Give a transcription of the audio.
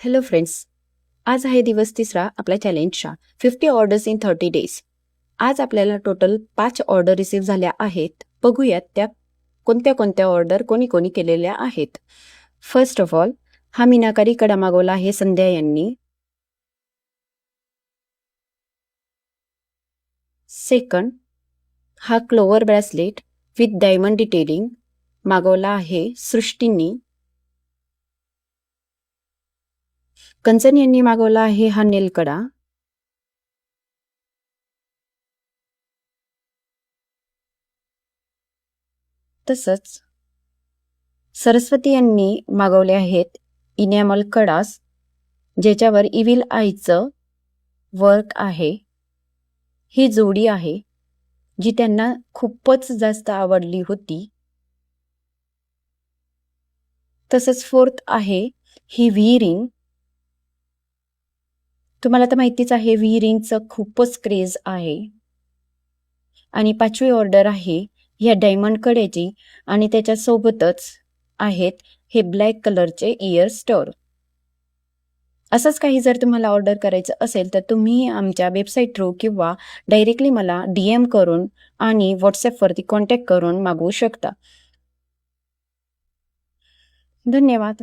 Hello friends, आज आहे दिवस तिसरा आपल्या चॅलेंजचा 50 ऑर्डर्स इन 30 डेज. आज आपल्याला टोटल 5 ऑर्डर रिसीव्ह झाल्या आहेत. बघूयात त्या कोणत्या कोणत्या ऑर्डर कोणी कोणी केलेल्या आहेत. फर्स्ट ऑफ ऑल, हा मीनाकारी कडा मागवला आहे संध्या यांनी. सेकंड, हा clover bracelet with diamond detailing मागवला आहे सृष्टींनी. कंचन यांनी मागवला आहे हा नेलकडा. तसंच सरस्वती यांनी मागवले आहेत इनॅमल कडास, ज्याच्यावर इविल आईचं वर्क आहे. ही जोडी आहे जी त्यांना खूपच जास्त आवडली होती. तसंच फोर्थ आहे ही व्ही रिंग. तुम्हाला तर माहितीच आहे व्ही रिंगचं खूपच क्रेज आहे. आणि 5वी ऑर्डर आहे ह्या डायमंड कड्याची आणि त्याच्यासोबतच आहेत हे ब्लॅक कलरचे इयर स्टोर. असंच काही जर तुम्हाला ऑर्डर करायचं असेल तर तुम्ही आमच्या वेबसाईट थ्रू किंवा डायरेक्टली मला DM करून आणि व्हॉट्सॲपवरती कॉन्टॅक्ट करून मागवू शकता. धन्यवाद.